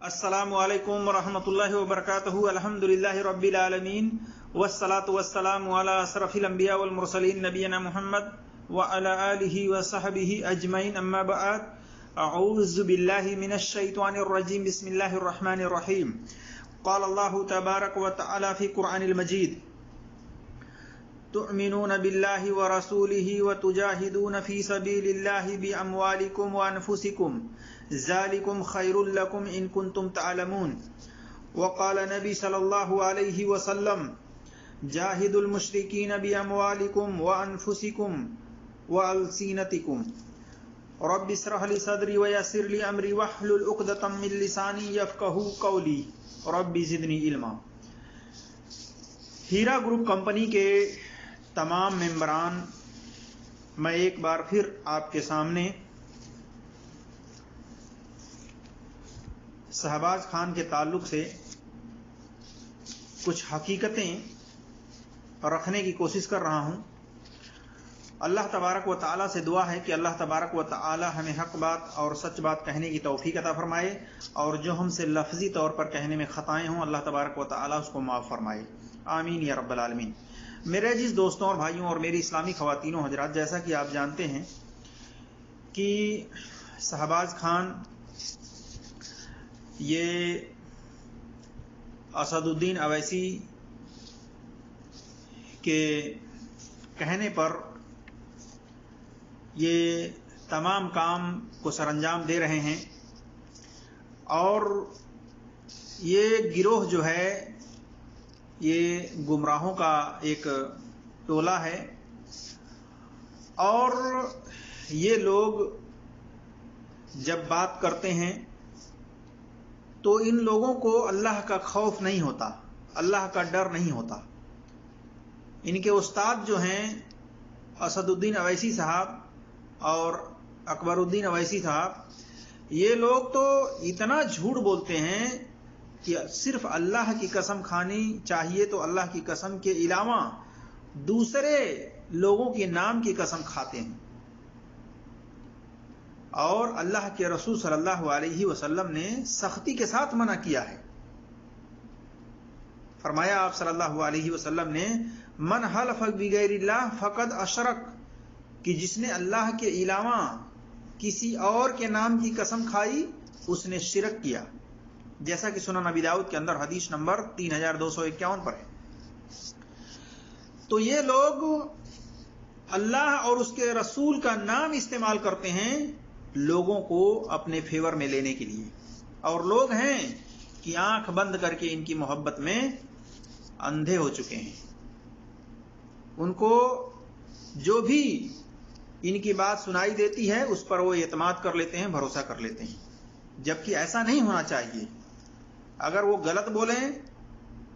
अस्सलामु अलैकुम वरहमतुल्लाहि वबरकातुहू। अल्हम्दुलिल्लाहि रब्बिल आलमीन वस्सलातु वस्सलामु अला अशरफिल अंबिया वल मुरसलीन नबीना मुहम्मद व अला आलिहि व सहबिहि अजमईन, अम्मा बअद। अऊज़ु बिल्लाहि मिनश शैतानिर रजीम, बिस्मिल्लाहिर रहमानिर रहीम। क़ाल अल्लाहु तबारक व तआला फ़ी क़ुरआनिल मजीद, तुअमिनून बिल्लाहि व रसूलिहि व तुजाहिदून फ़ी सबीलिल्लाहि बिअमवालिकुम व अनफुसिकुम ज़ालिकुम खैरुल लकुम इन कुंतुम तअलमून। वक़ाल नबी सल्लल्लाहु अलैहि वसल्लम, जाहिदुल मुश्रिकीन बिअमवालिकुम व अनफुसिकुम व अलसीनतिकुम। रब्बि इश्रह ली सदरी व यस्सिर ली अमरी वहलुल उक़दतम मिन लिसानी यफ़क़हू क़ौली रब्बि ज़िदनी इल्मा। हीरा ग्रुप कंपनी के तमाम मेंबरान, मैं एक बार फिर आपके सामने शहबाज खान के ताल्लुक से कुछ हकीकतें रखने की कोशिश कर रहा हूँ। अल्लाह तबारक व तआला से दुआ है कि अल्लाह तबारक व तआला हमें हक बात और सच बात कहने की तौफीक अता फरमाए, और जो हमसे लफ्ज़ी तौर पर कहने में ख़ताएँ हों अल्लाह तबारक व तआला उसको माफ़ फरमाए, आमीन या रब्बल आलमीन। मेरे अजीज़ दोस्तों और भाइयों और मेरी इस्लामी ख़वातीनों हज़रात, जैसा कि आप जानते हैं कि शहबाज खान ये असदुद्दीन अवैसी के कहने पर ये तमाम काम को सरअंजाम दे रहे हैं, और ये गिरोह जो है ये गुमराहों का एक टोला है, और ये लोग जब बात करते हैं तो इन लोगों को अल्लाह का खौफ नहीं होता, अल्लाह का डर नहीं होता। इनके उस्ताद जो हैं असदुद्दीन अवैसी साहब और अकबरुद्दीन अवैसी साहब, ये लोग तो इतना झूठ बोलते हैं कि सिर्फ अल्लाह की कसम खानी चाहिए तो अल्लाह की कसम के अलावा दूसरे लोगों के नाम की कसम खाते हैं। और अल्लाह के रसूल सल्लल्लाहु अलैहि वसल्लम ने सख्ती के साथ मना किया है। फरमाया आप सल्लल्लाहु अलैहि वसल्लम ने, मन हलफ बिगैरिल्लाह फकद अशरक, कि जिसने अल्लाह के अलावा किसी और के नाम की कसम खाई उसने शिरक किया, जैसा कि सुनन अबी दाऊद के अंदर हदीस नंबर 3251 पर है। तो ये लोग अल्लाह और उसके रसूल का नाम इस्तेमाल करते हैं लोगों को अपने फेवर में लेने के लिए, और लोग हैं कि आंख बंद करके इनकी मोहब्बत में अंधे हो चुके हैं। उनको जो भी इनकी बात सुनाई देती है उस पर वो एतमाद कर लेते हैं, भरोसा कर लेते हैं, जबकि ऐसा नहीं होना चाहिए। अगर वो गलत बोलें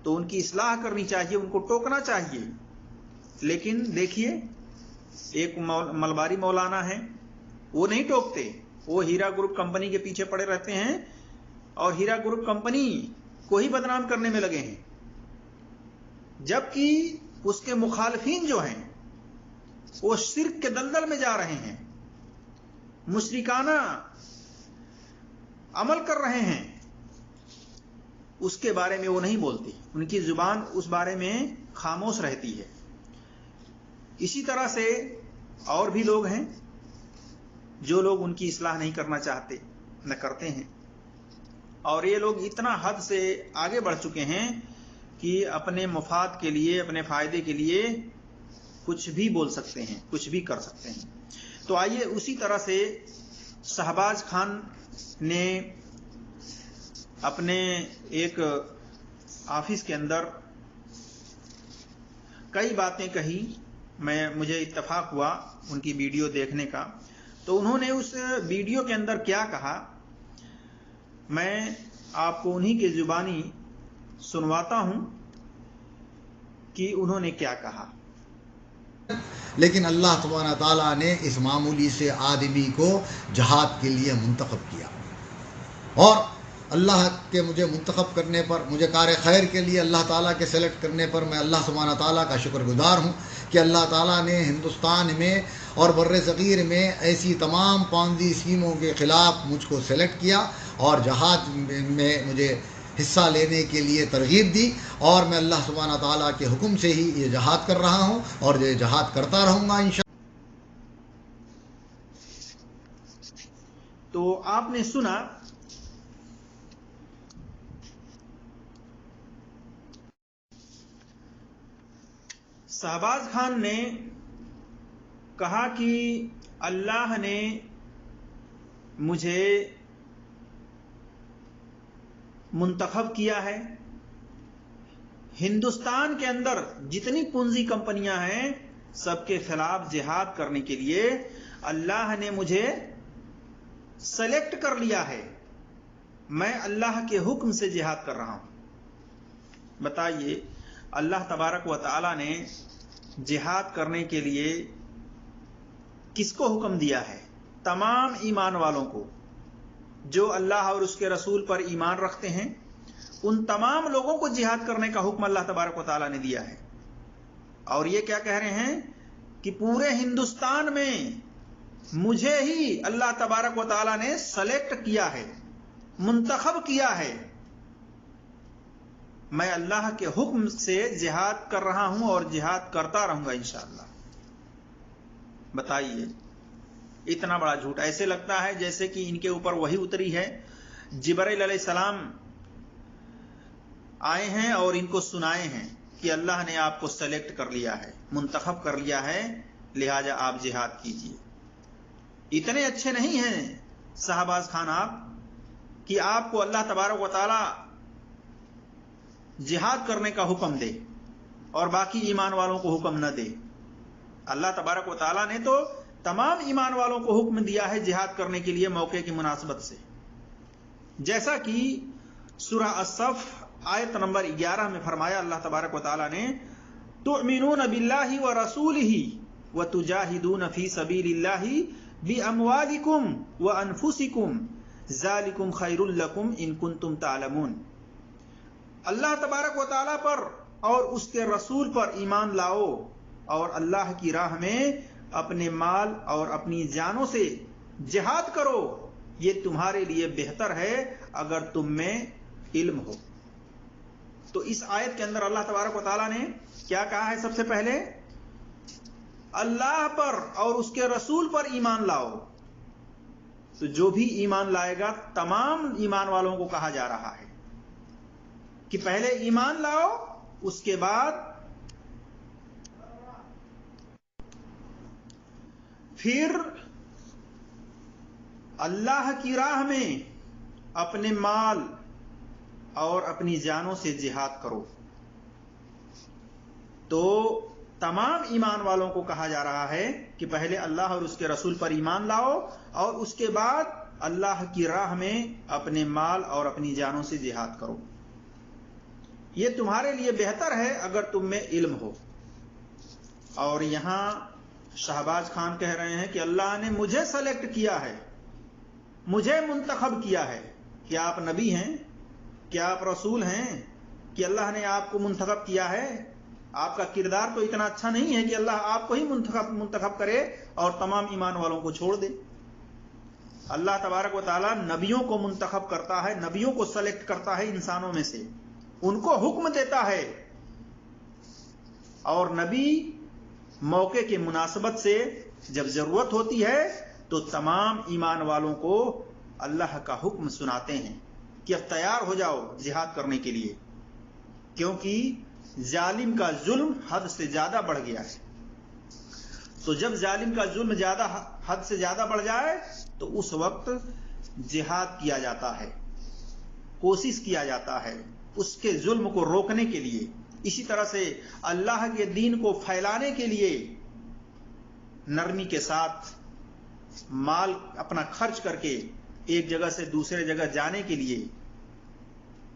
तो उनकी इस्लाह करनी चाहिए, उनको टोकना चाहिए। लेकिन देखिए, एक मलबारी मौलाना है, वो नहीं टोकते, वो हीरा ग्रुप कंपनी के पीछे पड़े रहते हैं और हीरा ग्रुप कंपनी को ही बदनाम करने में लगे हैं, जबकि उसके मुखालिफिन जो हैं वो शिर्क के दलदल में जा रहे हैं, मुशरिकाना अमल कर रहे हैं, उसके बारे में वो नहीं बोलते, उनकी जुबान उस बारे में खामोश रहती है। इसी तरह से और भी लोग हैं जो लोग उनकी इस्लाह नहीं करना चाहते, न करते हैं, और ये लोग इतना हद से आगे बढ़ चुके हैं कि अपने मुफाद के लिए, अपने फायदे के लिए कुछ भी बोल सकते हैं, कुछ भी कर सकते हैं। तो आइए उसी तरह से शहबाज खान ने अपने एक ऑफिस के अंदर कई बातें कही। मुझे इत्तेफाक हुआ उनकी वीडियो देखने का, तो उन्होंने उस वीडियो के अंदर क्या कहा, मैं आपको उन्हीं के जुबानी सुनवाता हूं कि उन्होंने क्या कहा। लेकिन अल्लाह सुब्हानहू तआला ने इस मामूली से आदमी को जहाद के लिए मुंतखब किया, और अल्लाह के मुझे मुंतखब करने पर, मुझे कार खैर के लिए अल्लाह ताला के सेलेक्ट करने पर मैं अल्लाह सुब्हानहू तआला का शुक्रगुजार हूँ कि अल्लाह ताला ने हिंदुस्तान में और बर्रे सग़ीर में ऐसी तमाम पांजी स्कीमों के ख़िलाफ़ मुझको सेलेक्ट किया اور جہاد میں مجھے حصہ لینے کے لیے ترغیب دی، اور میں اللہ سبحانہ تعالیٰ کے حکم سے ہی یہ جہاد کر رہا ہوں اور یہ جہاد کرتا رہوں گا انشاءاللہ۔ تو آپ نے سنا شہباز خان نے کہا کہ اللہ نے مجھے منتخب کیا ہے، ہندوستان کے اندر جتنی پونجی کمپنیاں ہیں سب کے خلاف جہاد کرنے کے لیے اللہ نے مجھے سلیکٹ کر لیا ہے، میں اللہ کے حکم سے جہاد کر رہا ہوں۔ بتائیے اللہ تبارک و تعالی نے جہاد کرنے کے لیے کس کو حکم دیا ہے؟ تمام ایمان والوں کو، جو اللہ اور اس کے رسول پر ایمان رکھتے ہیں ان تمام لوگوں کو جہاد کرنے کا حکم اللہ تبارک و تعالی نے دیا ہے۔ اور یہ کیا کہہ رہے ہیں کہ پورے ہندوستان میں مجھے ہی اللہ تبارک و تعالی نے سلیکٹ کیا ہے، منتخب کیا ہے، میں اللہ کے حکم سے جہاد کر رہا ہوں اور جہاد کرتا رہوں گا انشاءاللہ۔ بتائیے اتنا بڑا جھوٹ، ایسے لگتا ہے جیسے کہ ان کے اوپر وحی اتری ہے، جبرائیل علیہ السلام آئے ہیں اور ان کو سنائے ہیں کہ اللہ نے آپ کو سلیکٹ کر لیا ہے، منتخب کر لیا ہے، لہذا آپ جہاد کیجیے۔ اتنے اچھے نہیں ہیں شہباز خان آپ کہ آپ کو اللہ تبارک و تعالی جہاد کرنے کا حکم دے اور باقی ایمان والوں کو حکم نہ دے۔ اللہ تبارک و تعالی نے تو تمام ایمان والوں کو حکم دیا ہے جہاد کرنے کے لیے موقع کی مناسبت سے، جیسا کہ سورہ الصف آیت نمبر 11 میں فرمایا اللہ تبارک و تعالی نے تؤمنون باللہ ورسولہ وتجاہدون فی سبیل اللہ باموالکم وانفسکم ذالکم خیر لکم ان کنتم تعلمون۔ اللہ تبارک و تعالی پر اور اس کے رسول پر ایمان لاؤ اور اللہ کی راہ میں اپنے مال اور اپنی جانوں سے جہاد کرو، یہ تمہارے لیے بہتر ہے اگر تم میں علم ہو۔ تو اس آیت کے اندر اللہ تبارک و تعالیٰ نے کیا کہا ہے؟ سب سے پہلے اللہ پر اور اس کے رسول پر ایمان لاؤ۔ تو جو بھی ایمان لائے گا تمام ایمان والوں کو کہا جا رہا ہے کہ پہلے ایمان لاؤ، اس کے بعد پھر اللہ کی راہ میں اپنے مال اور اپنی جانوں سے جہاد کرو۔ تو تمام ایمان والوں کو کہا جا رہا ہے کہ پہلے اللہ اور اس کے رسول پر ایمان لاؤ اور اس کے بعد اللہ کی راہ میں اپنے مال اور اپنی جانوں سے جہاد کرو، یہ تمہارے لیے بہتر ہے اگر تم میں علم ہو۔ اور یہاں شہباز خان کہہ رہے ہیں کہ اللہ نے مجھے سلیکٹ کیا ہے، مجھے منتخب کیا ہے۔ کیا آپ نبی ہیں؟ کیا آپ رسول ہیں کہ اللہ نے آپ کو منتخب کیا ہے؟ آپ کا کردار تو اتنا اچھا نہیں ہے کہ اللہ آپ کو ہی منتخب کرے اور تمام ایمان والوں کو چھوڑ دے۔ اللہ تبارک و تعالیٰ نبیوں کو منتخب کرتا ہے، نبیوں کو سلیکٹ کرتا ہے انسانوں میں سے، ان کو حکم دیتا ہے، اور نبی موقع کی مناسبت سے جب ضرورت ہوتی ہے تو تمام ایمان والوں کو اللہ کا حکم سناتے ہیں کہ اب تیار ہو جاؤ جہاد کرنے کے لیے، کیونکہ ظالم کا ظلم حد سے زیادہ بڑھ گیا ہے۔ تو جب ظالم کا ظلم حد سے زیادہ بڑھ جائے تو اس وقت جہاد کیا جاتا ہے، کوشش کیا جاتا ہے اس کے ظلم کو روکنے کے لیے۔ اسی طرح سے اللہ کے دین کو پھیلانے کے لیے نرمی کے ساتھ مال اپنا خرچ کر کے ایک جگہ سے دوسرے جگہ جانے کے لیے،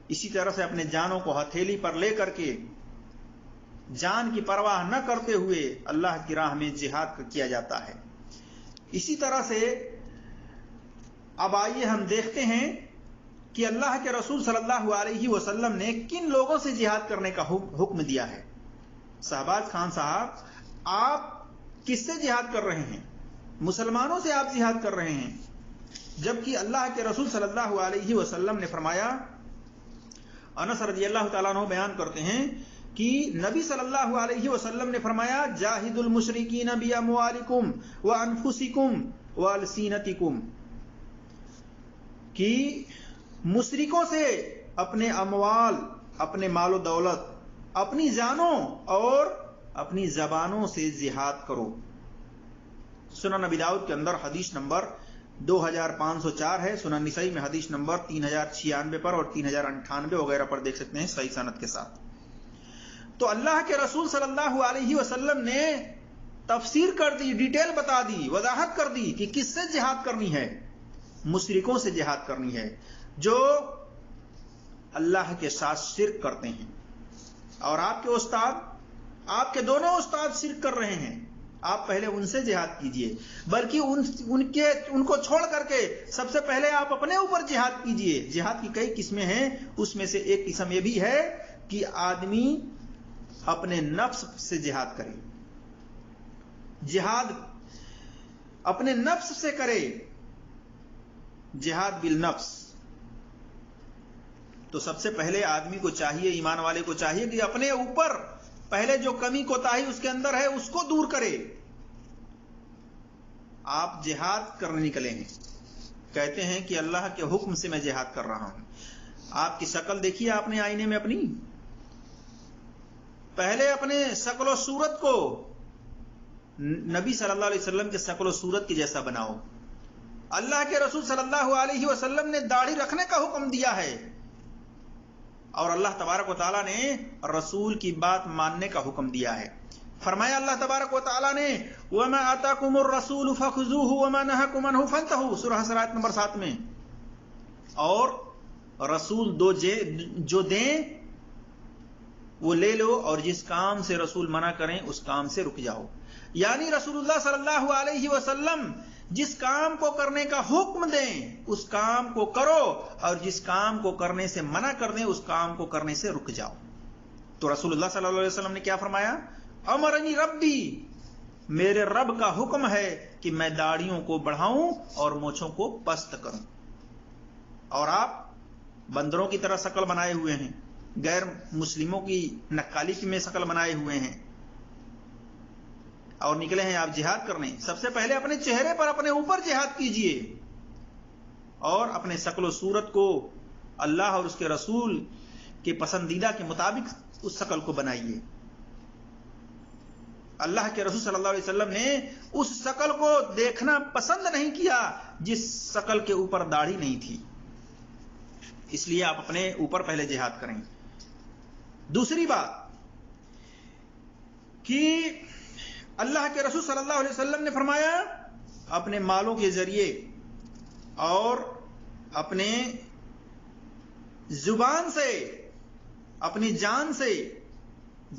اسی طرح سے اپنے جانوں کو ہتھیلی پر لے کر کے جان کی پرواہ نہ کرتے ہوئے اللہ کی راہ میں جہاد کیا جاتا ہے۔ اسی طرح سے اب آئیے ہم دیکھتے ہیں کہ اللہ کے رسول صلی اللہ علیہ وسلم نے کن لوگوں سے جہاد کرنے کا حکم دیا ہے۔ شہباز خان صاحب، آپ کس سے جہاد کر رہے ہیں؟ مسلمانوں سے آپ جہاد کر رہے ہیں، جبکہ اللہ کے رسول صلی اللہ علیہ وسلم نے فرمایا، انس رضی اللہ تعالیٰ عنہ بیان کرتے ہیں کہ نبی صلی اللہ علیہ وسلم نے فرمایا، جاہد المشرکین باموالکم وانفسکم والسینتکم، کہ مشرکوں سے اپنے اموال، اپنے مال و دولت، اپنی جانوں اور اپنی زبانوں سے جہاد کرو۔ سنن نبی داؤد کے اندر حدیث نمبر 2504 ہے، سنن نسائی میں حدیث نمبر 3096 پر اور 3098 وغیرہ پر دیکھ سکتے ہیں صحیح سند کے ساتھ۔ تو اللہ کے رسول صلی اللہ علیہ وسلم نے تفسیر کر دی، ڈیٹیل بتا دی، وضاحت کر دی کہ کس سے جہاد کرنی ہے۔ مشرکوں سے جہاد کرنی ہے جو اللہ کے ساتھ شرک کرتے ہیں، اور آپ کے استاد، آپ کے دونوں استاد شرک کر رہے ہیں، آپ پہلے ان سے جہاد کیجئے، بلکہ ان کو چھوڑ کر کے سب سے پہلے آپ اپنے اوپر جہاد کیجئے۔ جہاد کی کئی قسمیں ہیں، اس میں سے ایک قسم یہ بھی ہے کہ آدمی اپنے نفس سے جہاد کرے، جہاد اپنے نفس سے کرے، جہاد بالنفس۔ تو سب سے پہلے آدمی کو چاہیے، ایمان والے کو چاہیے کہ اپنے اوپر پہلے جو کمی کوتاہی اس کے اندر ہے اس کو دور کرے۔ آپ جہاد کرنے نکلے ہیں، کہتے ہیں کہ اللہ کے حکم سے میں جہاد کر رہا ہوں۔ آپ کی شکل دیکھیے آپ نے آئینے میں اپنی، پہلے اپنے شکل و صورت کو نبی صلی اللہ علیہ وسلم کے شکل و صورت کی جیسا بناؤ۔ اللہ کے رسول صلی اللہ علیہ وسلم نے داڑھی رکھنے کا حکم دیا ہے، اور اللہ تبارک و تعالیٰ نے رسول کی بات ماننے کا حکم دیا ہے۔ فرمایا اللہ تبارک و تعالیٰ نے، وَمَا آتَاكُمُ الرَّسُولُ فَخُذُوهُ وَمَا نَهَاكُمْ عَنْهُ فَانْتَهُوا، سورہ حشر آیت نمبر 7 میں۔ اور رسول جو دیں وہ لے لو، اور جس کام سے رسول منع کریں اس کام سے رک جاؤ۔ یعنی رسول اللہ صلی اللہ علیہ وسلم جس کام کو کرنے کا حکم دیں اس کام کو کرو، اور جس کام کو کرنے سے منع کر دیں اس کام کو کرنے سے رک جاؤ۔ تو رسول اللہ صلی اللہ علیہ وسلم نے کیا فرمایا؟ امرنی ربی، میرے رب کا حکم ہے کہ میں داڑھیوں کو بڑھاؤں اور مونچھوں کو پست کروں، اور آپ بندروں کی طرح شکل بنائے ہوئے ہیں، غیر مسلموں کی نقالی میں شکل بنائے ہوئے ہیں، اور نکلے ہیں آپ جہاد کرنے۔ سب سے پہلے اپنے چہرے پر، اپنے اوپر جہاد کیجئے، اور اپنے شکل و صورت کو اللہ اور اس کے رسول کے پسندیدہ کے مطابق اس شکل کو بنائیے۔ اللہ کے رسول صلی اللہ علیہ وسلم نے اس شکل کو دیکھنا پسند نہیں کیا جس شکل کے اوپر داڑھی نہیں تھی، اس لیے آپ اپنے اوپر پہلے جہاد کریں۔ دوسری بات کہ اللہ کے رسول صلی اللہ علیہ وسلم نے فرمایا اپنے مالوں کے ذریعے اور اپنے زبان سے، اپنی جان سے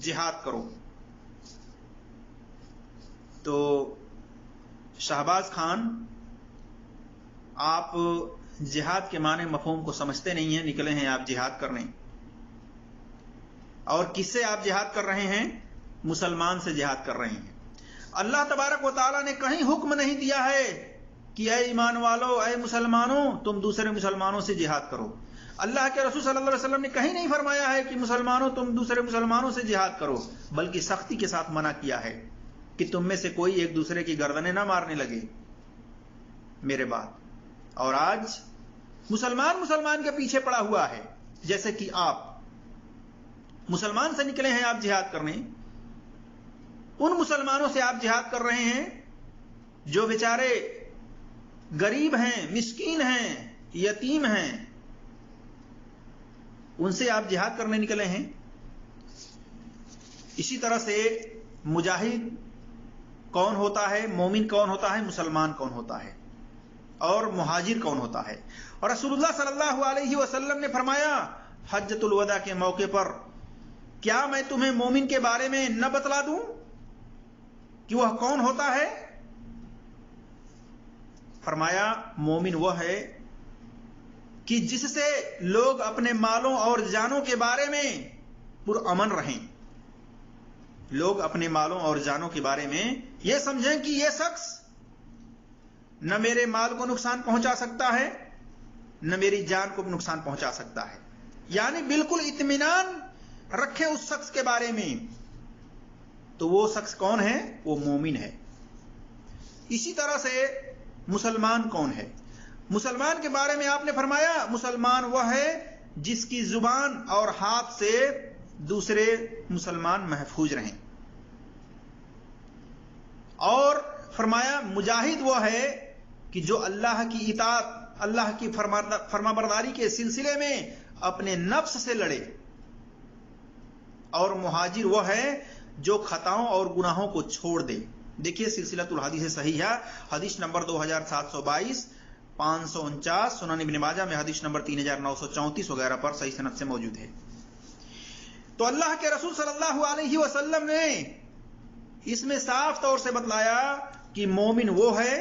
جہاد کرو۔ تو شہباز خان، آپ جہاد کے معنی مفہوم کو سمجھتے نہیں ہیں، نکلے ہیں آپ جہاد کرنے، اور کس سے آپ جہاد کر رہے ہیں؟ مسلمان سے جہاد کر رہے ہیں۔ اللہ تبارک و تعالیٰ نے کہیں حکم نہیں دیا ہے کہ اے ایمان والو، اے مسلمانوں، تم دوسرے مسلمانوں سے جہاد کرو۔ اللہ کے رسول صلی اللہ علیہ وسلم نے کہیں نہیں فرمایا ہے کہ مسلمانوں تم دوسرے مسلمانوں سے جہاد کرو، بلکہ سختی کے ساتھ منع کیا ہے کہ تم میں سے کوئی ایک دوسرے کی گردنیں نہ مارنے لگے میرے بعد۔ اور آج مسلمان کے پیچھے پڑا ہوا ہے، جیسے کہ آپ مسلمان سے نکلے ہیں آپ جہاد کرنے، ان مسلمانوں سے آپ جہاد کر رہے ہیں جو بیچارے غریب ہیں، مسکین ہیں، یتیم ہیں، ان سے آپ جہاد کرنے نکلے ہیں۔ اسی طرح سے مجاہد کون ہوتا ہے، مومن کون ہوتا ہے، مسلمان کون ہوتا ہے، اور مہاجر کون ہوتا ہے۔ اور رسول اللہ صلی اللہ علیہ وسلم نے فرمایا حجۃ الوداع کے موقع پر، کیا میں تمہیں مومن کے بارے میں نہ بتلا دوں کہ وہ کون ہوتا ہے؟ فرمایا مومن وہ ہے کہ جس سے لوگ اپنے مالوں اور جانوں کے بارے میں پرامن رہیں، لوگ اپنے مالوں اور جانوں کے بارے میں یہ سمجھیں کہ یہ شخص न मेरे माल को नुकसान पहुंचा सकता है, न मेरी जान को नुकसान पहुंचा सकता है। यानी बिल्कुल इत्मीनान रखे उस शख्स के बारे में। तो वो शख्स कौन है? वो मोमिन है। इसी तरह से मुसलमान कौन है? मुसलमान के बारे में आपने फरमाया मुसलमान वह है जिसकी जुबान और हाथ से दूसरे मुसलमान महफूज रहें। और फरमाया मुजाहिद वह है कि जो अल्लाह की इताअत, अल्लाह की फरमाबरदारी के सिलसिले में अपने नफ्स से लड़े। और मुहाजिर वह है जो खताओं और गुनाहों को छोड़ दे। देखिए सिलसिलतुल हदीस सही है, हदीस नंबर 2722, 549, सुनन इब्न माजा में हदीस नंबर 3934 वगैरह पर सही सनद से मौजूद है। तो अल्लाह के रसूल सल्लल्लाहु अलैहि वसल्लम ने इसमें साफ तौर से बतलाया कि मोमिन वो है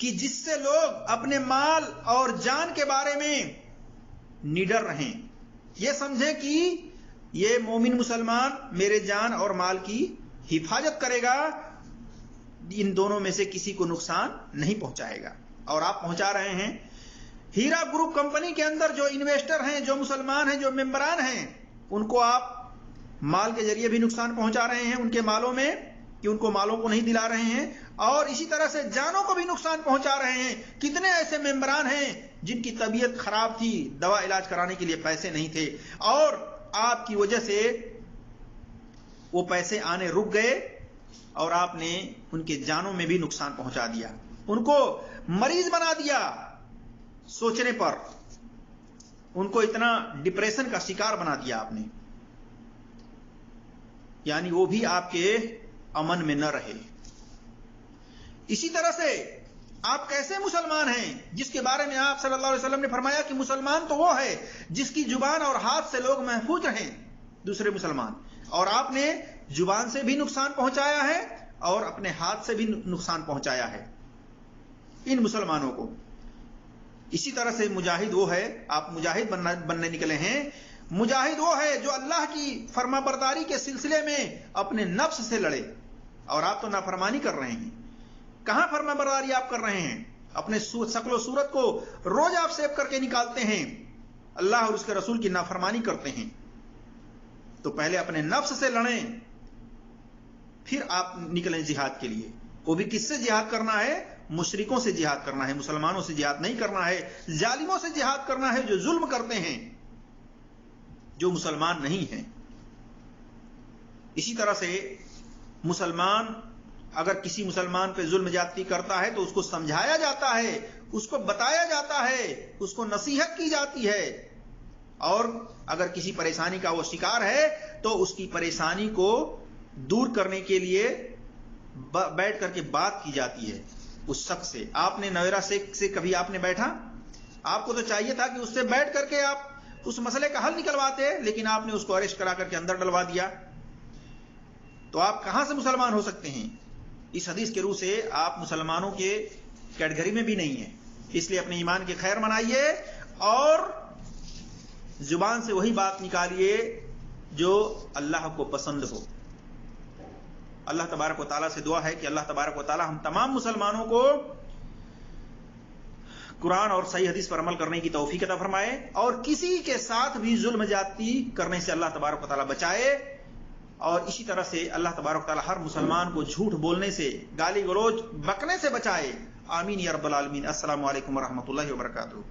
कि जिससे लोग अपने माल और जान के बारे में निडर रहें। ये समझे कि ये मोमिन मुसलमान मेरे जान और माल की हिफाजत करेगा, इन दोनों में से किसी को नुकसान नहीं पहुंचाएगा। और आप पहुंचा रहे हैं। हीरा ग्रुप कंपनी के अंदर जो इन्वेस्टर हैं, जो मुसलमान हैं, जो मेंबरान हैं, उनको आप माल के जरिए भी नुकसान पहुंचा रहे हैं उनके मालों में, कि उनको मालों को नहीं दिला रहे हैं। और इसी तरह से जानों को भी नुकसान पहुंचा रहे हैं। कितने ऐसे मेंबरान हैं जिनकी तबीयत खराब थी, दवा इलाज कराने के लिए पैसे नहीं थे, और आपकी वजह से वो पैसे आने रुक गए और आपने उनके जानों में भी नुकसान पहुंचा दिया, उनको मरीज बना दिया। सोचने पर उनको इतना डिप्रेशन का शिकार बना दिया आपने। यानी वो भी आपके अमन में न रहे। इसी तरह से आप कैसे मुसलमान हैं जिसके बारे में आप सल्लल्लाहु अलैहि वसल्लम ने फरमाया कि मुसलमान तो वो है जिसकी जुबान और हाथ से लोग महफूज रहें, दूसरे मुसलमान। और आपने जुबान से भी नुकसान पहुंचाया है और अपने हाथ से भी नुकसान पहुंचाया है इन मुसलमानों को। इसी तरह से मुजाहिद वो है, आप मुजाहिद बनने निकले हैं। मुजाहिद वो है जो अल्लाह की फरमाबरदारी के सिलसिले में अपने नफ्स से लड़े। और आप तो नाफरमानी कर रहे हैं। कहां फरमाबरदारी आप कर रहे हैं? अपने शक्ल सूरत को रोज आप सेव करके निकालते हैं, अल्लाह और उसके रसूल की नाफरमानी करते हैं। तो पहले अपने नफ्स से लड़ें, फिर आप निकलें जिहाद के लिए। वो भी किससे जिहाद करना है? मुशरिकों से जिहाद करना है, मुसलमानों से जिहाद नहीं करना है। जालिमों से जिहाद करना है जो जुल्म करते हैं, जो मुसलमान नहीं हैं। इसी तरह से मुसलमान अगर किसी मुसलमान पे जुल्म ज्यादती करता है तो उसको समझाया जाता है, उसको बताया जाता है, उसको नसीहत की जाती है। और अगर किसी परेशानी का वो शिकार है तो उसकी परेशानी को दूर करने के लिए बैठ करके बात की जाती है उस शख्स से। आपने नवेरा शेख से कभी आपने बैठा? आपको तो चाहिए था कि उससे बैठ करके आप उस मसले का हल निकलवाते, लेकिन आपने उसको अरेस्ट करा करके अंदर डलवा दिया। तो आप कहां से मुसलमान हो सकते हैं? इस हदीस के रूह से आप मुसलमानों के कैटेगरी में भी नहीं है। इसलिए अपने ईमान के खैर मनाइए और जुबान से वही बात निकालिए जो अल्लाह को पसंद हो। अल्लाह तबारक व तआला से दुआ है कि अल्लाह तबारक व तआला हम तमाम मुसलमानों को कुरान और सही हदीस पर अमल करने की तौफीक अता फरमाए और किसी के साथ भी जुल्म ज्यादती करने से अल्लाह तबारक व तआला बचाए। और इसी तरह से अल्लाह तबारक व तआला हर मुसलमान को झूठ बोलने से, गाली गलौज बकने से बचाए। आमीन या रब्बल आलमीन। अस्सलामु अलैकुम व रहमतुल्लाहि व बरकातुहू।